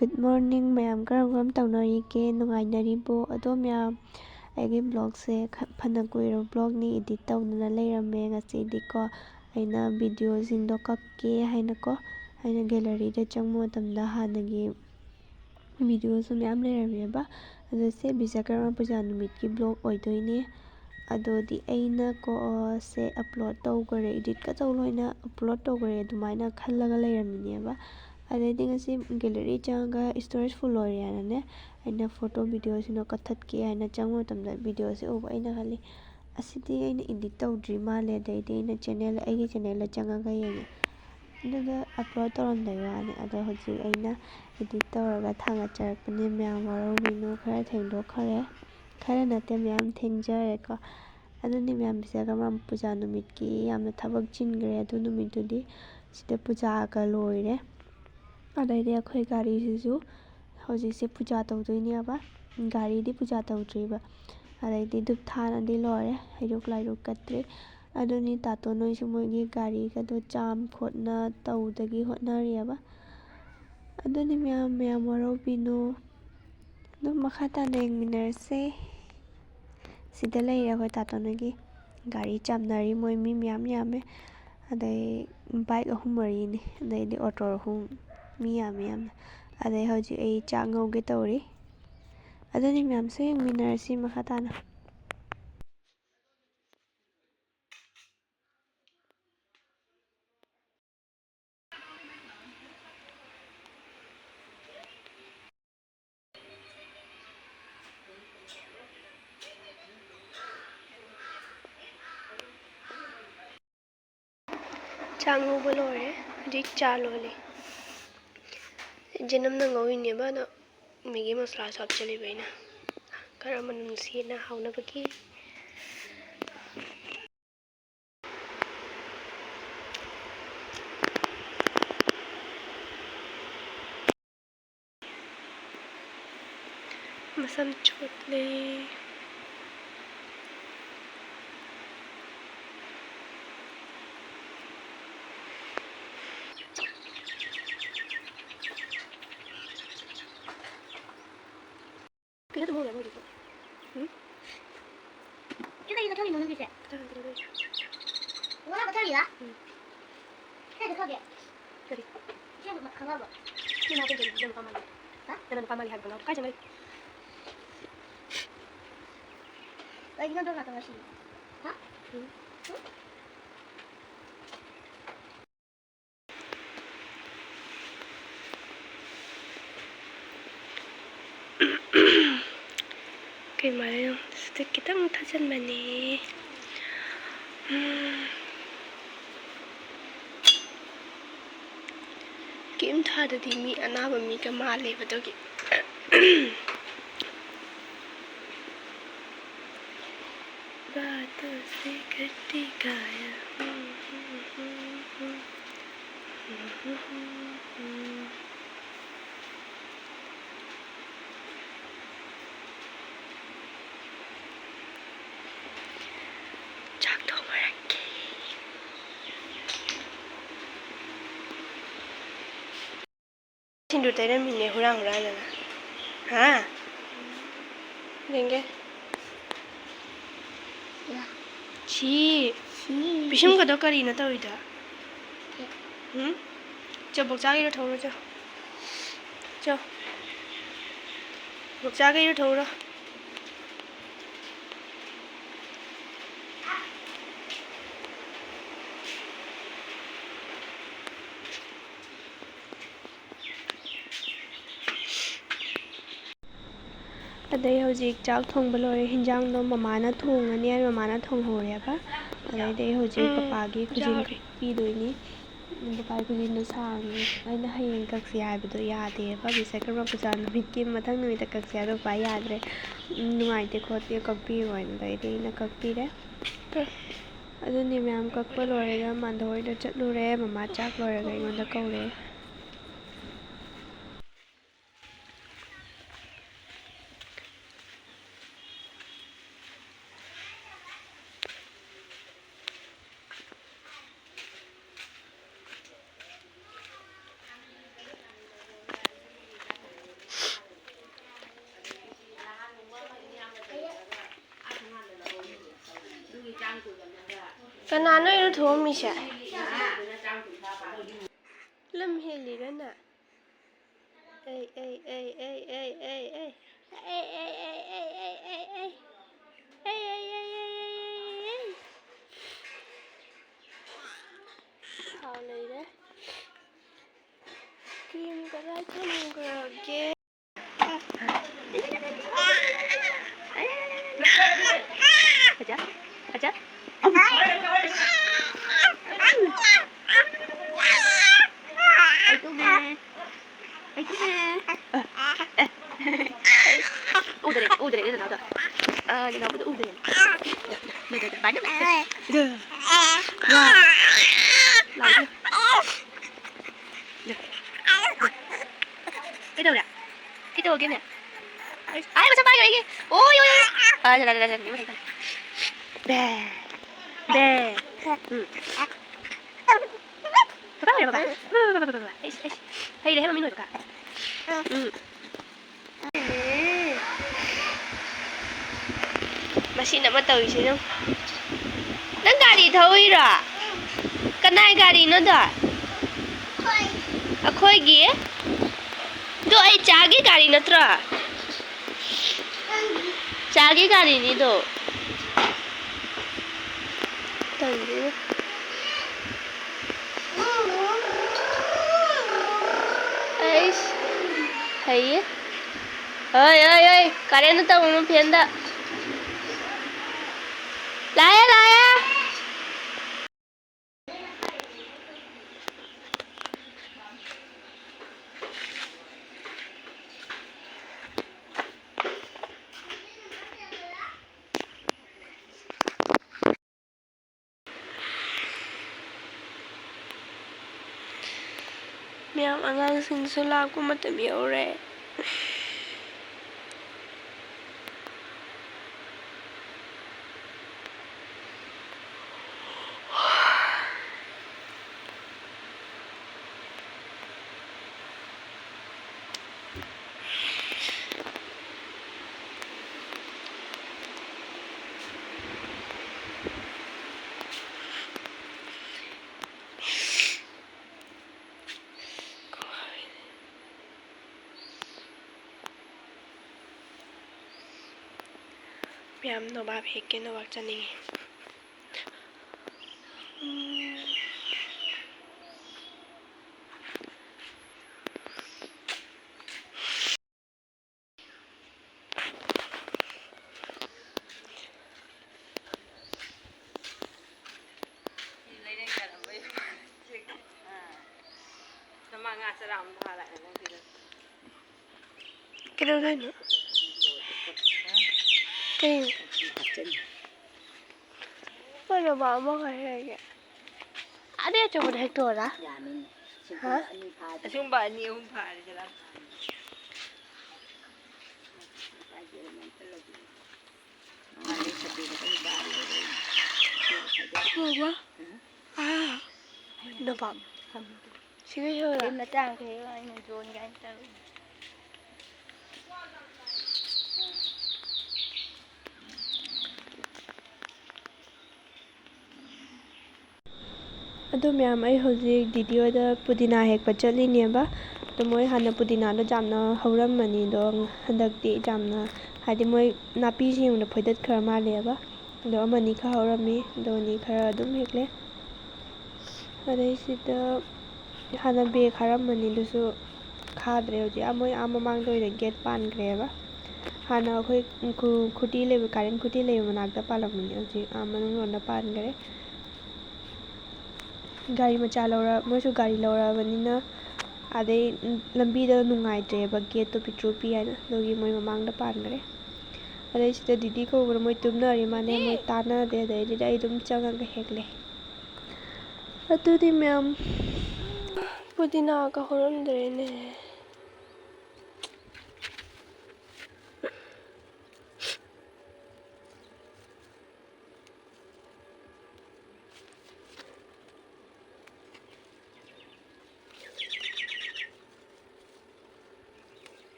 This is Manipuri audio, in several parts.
Good morning mayam karam taunarige nungainaribo ado mayam aigi blog se phana kuiro blog ni edit taunana leirame ngasidi ko aina video singdo kakke haina ko aina gallery da changmo matamda hanagi video su mayam leirame ba ado se Biswakarma puja numit ki blog oidoine ado di aina ko se upload tawgare edit ka tawloina upload tawgare adumaina khallaga leiramine ba adai ngasi gallery changa storage full oirane aina photo video sino kathatke aina changmo tamda video se uba aina khali asidi aina edit tawdri male dai aina channel aigi channel la changa ga yenge daga upload tawramdai wane ado hoji aina edit tawraga thanga charakpane mayam warwbinu khara thengdokhare khara nate mayam thengjare ko aduni mayam Biswakarma puja numit ki yamna thabak chingre adu numit dudi sida puja ga loire adai akhoi gari sisu hoji se puja tawdoini aba gari di puja tawdriba adai dup thana di lore hayruk lairuk katre aduni tato noi su moigi gari ka do cham khotna tawdagi hotnari aba aduni mayam warwbinu dum makha tana yengminarse sida leire akhoi tato noigi gari chamnari moi mi mayam yame adai bike ahum marini adai di auto ahum mi yam adai hoji ai chak ngauge tawri aduni mayam su yengminarsi makha tana changu bolore dik chalole jenam na ngawine ba na megi masala sab chali baina karama nunsi na hauna baki masam chotle Kita tunggu lama gitu. Kita 이거 저기 넣는 거지? 이거랑 저기야? 해도 저기. Jadi, 지금 막 가봐 봐. ini nanti jadi jam kamali. Hah? Jangan kamali harga laut. Kayak jamali. 나 이거 좀 갖다 마시. 어? 응. Cái mà kita tajan mani. Kim tha da di mi anaba mi ka male badogi. Bato se katti kaya. Sindu tayra minne hurang hurang na. Ha? Denge. 야. Chi. Bishim ka dokari na tawida. Cho bok jagi ro thoro cho. Cho. Bok jagi ro thoro. Adai hojik chak thongba lore hinjang no mamana thongani ai mamana thonghore ba adai hojik papa gi khujin pi doini papa khujin no sang aina hayeng kaksi haibado yade ba Biswakarma puja numit ki mathang numit ta kaksi ado pa yadre nungaite khote kakpi oina dai na kakpire aduni mayam kakpa lore ga mandhoi da chtlure mama chak lore ga ingonda kaure Kanano iro thomisha. Lam helirana. Hey. How later? Cream kara ke. Aja. Udah deh, udah. Ini nggak udah deh. Udah, banyak. Udah. Lagi. Cái đâu nè? Cái đâu kia nè? Ai mà sao bay rồi kia? Ôi. Đây. Đây. Bà. Hay để mà mình ngồi cả. Mà xin mà từ chứ không? Nó gari thôi rồi. Cái này gari nó đó. Khôi ghế. Do ai chagi gari natra. Chagi gari ni do. Tadi. Hey. Ơi, karen nó tao muốn phiền đó. Lại á. Miyam angangsing sulab ko matamiyaw re. Miyam no bab hekke no wak chaningi. Cái đâu đây nữa? Cái Bao giờ bảo mất rồi kìa. Đi cho một hectare đó. Hả? Chúng bà nhiều không phải chứ lắm. Mưa quá. Nó bỏng. Xin cái hơi là. Mà trang thế anh này dồn cái anh ta. ꯑꯗꯨ ꯃꯌꯥꯝ ꯑꯩ ꯍꯧꯖꯤꯛ ꯚꯤꯗꯤꯑꯣꯗ ꯄꯨꯗꯤꯅꯥ ꯍꯦꯛꯄ ꯆꯠꯂꯤꯅꯦꯕ ꯑꯗꯣ ꯃꯣꯏ ꯍꯥꯟꯅ ꯄꯨꯗꯤꯅꯥꯗꯣ ꯌꯥꯝꯅ ꯍꯧꯔꯝꯕꯅꯤ ꯑꯗꯣ ꯍꯟꯗꯛꯇꯤ ꯌꯥꯝꯅ ꯍꯥꯏꯗꯤ ꯃꯣꯏ ꯅꯥꯄꯤꯁꯤꯡꯗꯣ ꯐꯣꯏꯗꯠꯈ꯭ꯔ ꯃꯥꯜꯂꯦꯕ ꯑꯗꯣ ꯑꯃꯅꯤ ꯈꯔ ꯍꯧꯔꯝꯃꯤ ꯑꯗꯣ ꯑꯅꯤ ꯈꯔ ꯑꯗꯨꯝ ꯍꯦꯛꯂꯦ ꯑꯗꯩꯁꯤꯗ ꯍꯥꯟꯅ ꯕꯦꯒ ꯈꯥꯔꯝꯕꯅꯤ ꯑꯗꯨꯁꯨ ꯈꯥꯗ꯭ꯔꯦ ꯍꯧꯖꯤꯛ ꯃꯣꯏ ꯃꯃꯥꯡꯗ ꯑꯣꯏꯅ ꯒꯦꯠ ꯄꯥꯟꯈ꯭ꯔꯦꯕ ꯍꯥꯟꯅ ꯑꯩꯈꯣꯏ ꯈꯨꯇꯤ ꯂꯩꯕ ꯀꯥꯔꯦꯟ ꯈꯨꯇꯤ ꯂꯩꯕ ꯃꯅꯥꯛꯇ ꯄꯥꯜꯂꯝꯕꯅꯤ ꯍꯧꯖꯤꯛ ꯃꯅꯨꯡꯂꯣꯝꯗ ꯄꯥꯟꯈ꯭ꯔꯦ ꯒꯥꯔꯤ ꯃꯆꯥ ꯃꯣꯏꯁꯨ ꯒꯥꯔꯤ ꯂꯧꯔꯛꯑꯕꯅꯤꯅ ꯑꯗꯩ ꯂꯝꯕꯤꯗ ꯅꯨꯡꯉꯥꯏꯇ꯭ꯔꯦꯕ ꯒꯦꯠꯇꯣ ꯄꯤꯛꯇ꯭ꯔꯨ ꯄꯤ ꯍꯥꯏꯅ ꯑꯗꯨꯒꯤ ꯃꯣꯏ ꯃꯃꯥꯡꯗ ꯄꯥꯟꯈ꯭ꯔꯦ ꯑꯗꯩ ꯁꯤꯗ ꯗꯤꯗꯤ ꯀꯧꯕꯗ ꯃꯣꯏ ꯇꯨꯝꯅꯔꯤ ꯃꯥꯅꯦ ꯃꯣꯏ ꯇꯥꯟꯅꯗꯦ ꯑꯗꯩꯗꯨꯗ ꯑꯩ ꯑꯗꯨꯝ ꯆꯪꯉꯒ ꯍꯦꯛꯂꯦ ꯑꯗꯨꯗꯤ ꯃꯌꯥꯝ ꯄꯨꯗꯤꯅꯥꯒ ꯍꯧꯔꯝꯗ꯭ꯔꯦꯅꯦ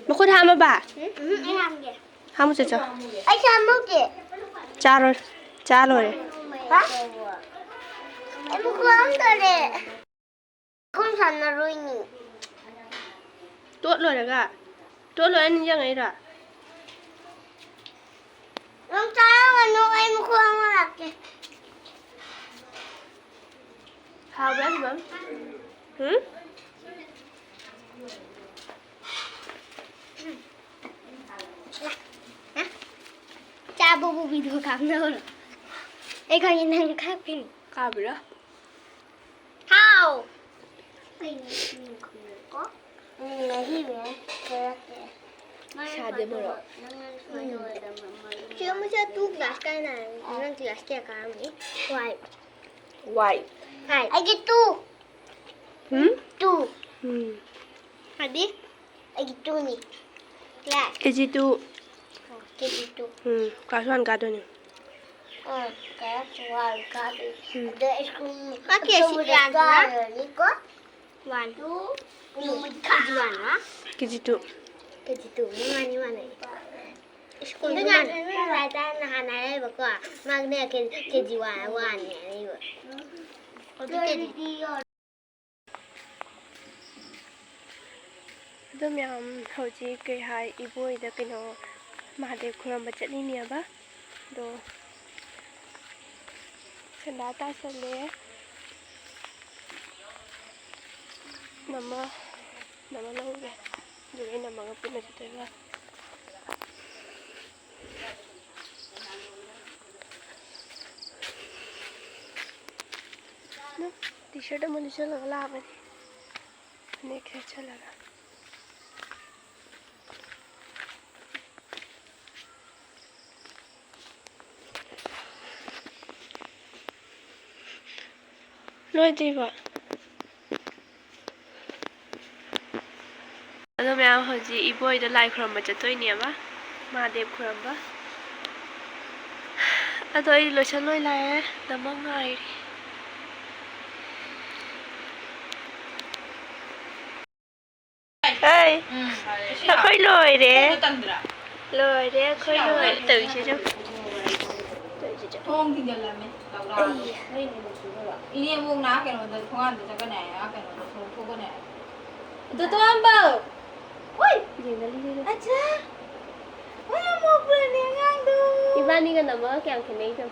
Mà khôi tham bà? Em làm gì? Ham gì cho? Anh làm mất gì? Cha rồi. Hả? Em không ăn rồi. Không thành là rồi nhỉ? Tốt rồi đấy cả. Tốt rồi anh như vậy rồi. Không sao mà nó em không ăn là kì. How bad mom? Cha warwbinu cảm ơn. Em coi nhìn thằng khác pin. Cao bị đó. How? Có. Này hi vậy. Xa đến rồi đó. Chưa mới chơi tu glass cái này. Nó glass cái cả mấy. White. White. Hai. Ai cái tu. Tu. Hai biết. Ai cái tu nè. Glass. Cái gì tu? Cái gì tu. Cái xoan cá thôi nè. Cái xoan cá đi. Để không. Có kia xịt làm đó. Có. One, two, Cái gì tu? cái gì tu ni mana ni. Itu kan rata nahanai bakwa. Magne ke jiwa wan ni. Đó mẹ hầu chí cái hai ibu đó cái nó mahadev khurmba chutney nè ba. Đó. Sen đã ta sen le. Nama lâu rồi. Rồi đây nằm bằng pin này tới ba. Nó t-shirt mình sẽ lỡ la vậy. Này cái chơi là. Nói gì vậy? Hello mèo. ꯍꯧꯖꯤꯛ ꯏꯕꯣꯏꯗ ꯂꯥꯏ ꯈꯨꯔꯨꯝꯕ ꯆꯠꯇꯣꯏꯅꯦꯕ ꯃꯍꯥꯗꯦv ꯈꯨꯔꯨꯝꯕ ꯑꯗꯣ ꯑꯩ ꯂꯣꯏꯁꯟ ꯂꯣꯏ ꯂꯥꯛꯑꯦ ꯅꯃꯛ ꯉꯥꯏꯔꯤ ꯍꯥꯏ ꯑꯩꯈꯣꯏ ꯂꯣꯏꯔꯦ ꯂꯣꯏꯔꯦ ꯑꯩꯈꯣꯏ ꯂꯣꯏꯔꯦ ꯇꯧꯏꯁꯦ ꯊꯣꯡ ꯊꯤꯡꯖꯤꯜꯂꯝꯃꯦ 이네 목 나가게는 통화한테 저거네 나가게는 통보네 또 한번 어이 아차 뭐야 뭐 그러니 강도 이반이가 넘어 그냥 걔네 좀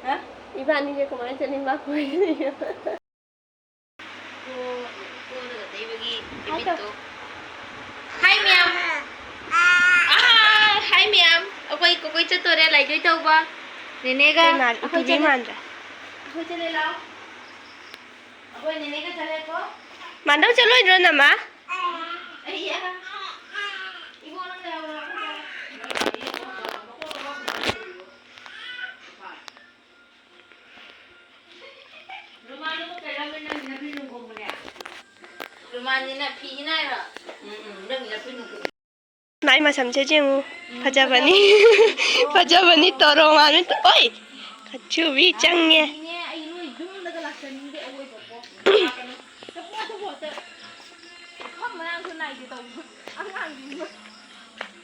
어? 이반이가 그만 전에 막 보이네요 hai mèo hai mèo quay chtlure lại chơi đâu ba nene ga tôi đi màn rồi quay chơi lao quay nene ga chơi ko màn đâu chơi lôi rồi nè má ai ya ibu orang dah 나이 마삼제 쟁우 파자바니 파자바니 떠롱하는 어이 가추위 짱예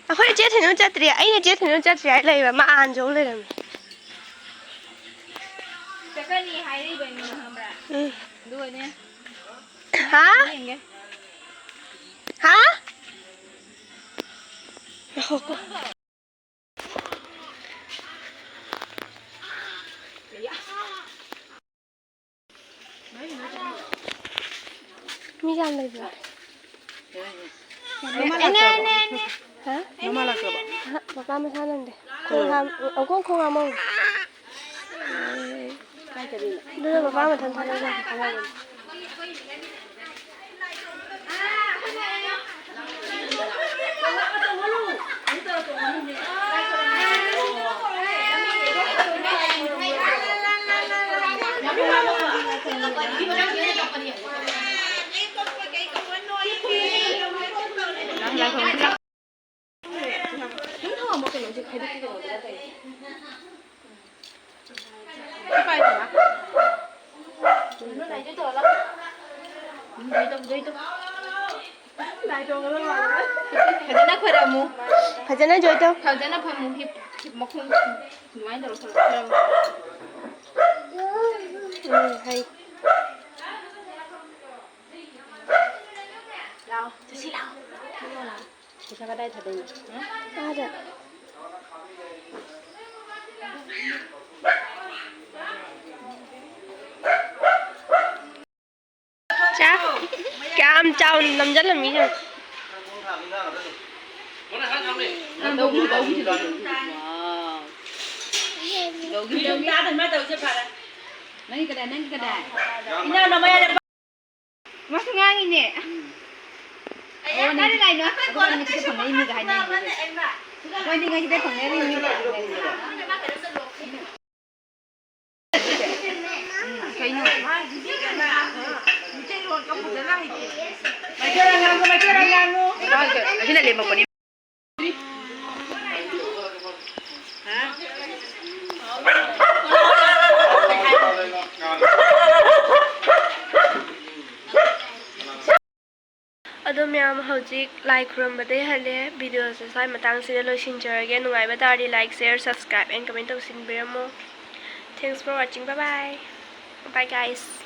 아빠의 제 대는 자들이 아이네 제 대는 자들이 아이래 마 안 좋으래라며 잠깐이 하이리 보이는 거 한번 응 누구냐 하? 하? 미간 레이브. 하? 너만 할까 봐. 바빠 한번 사는데. 콩 하면. 누나 바빠 한번 더 사는 거 가봐야 Phajana joy to. Phajana phamu hip mokhung mai daro thol. Hay. Lao, chisi lao. Lao lao. Chisa ka dai thadai. Ada. Cha, cam chao nằm rất là mỹ rồi. Đâu đi đâu đi. Wow. Đâu đi đâu ra thì mới đầu chưa phải. Nãy cái đài. Ina nó mới là mắt ngang đi nè. Ôi này này nữa. Con này cái thằng này như cái này. Quay đi ngay cái thằng này như cái cái nữa. Mày chơi đang luôn. Rồi, cái này liền một con đi. ꯑꯗꯣ ꯃꯌꯥꯝ ꯍꯧꯖꯤꯛ ꯂꯥꯏ ꯈꯨꯔꯨꯝꯕꯗꯩ ꯍꯜꯂꯦ ꯚꯤꯗꯤꯑꯣꯁꯦ ꯁ꯭ꯋꯥꯏ ꯃꯇꯥꯡꯁꯤꯗ ꯂꯣꯏꯁꯤꯟꯖꯔꯒꯦ ꯅꯨꯡꯉꯥꯏꯕ ꯇꯥꯔꯗꯤ ꯂꯥꯏꯛ ꯁꯦꯌꯔ ꯁꯕꯁꯀ꯭ꯔꯥꯏꯕ ꯑꯦꯟ ꯀꯃꯦꯟ ꯇꯧꯁꯤꯟꯕꯤꯔꯝꯃꯣ thanks for watching bye bye bye ꯒꯥꯏꯁ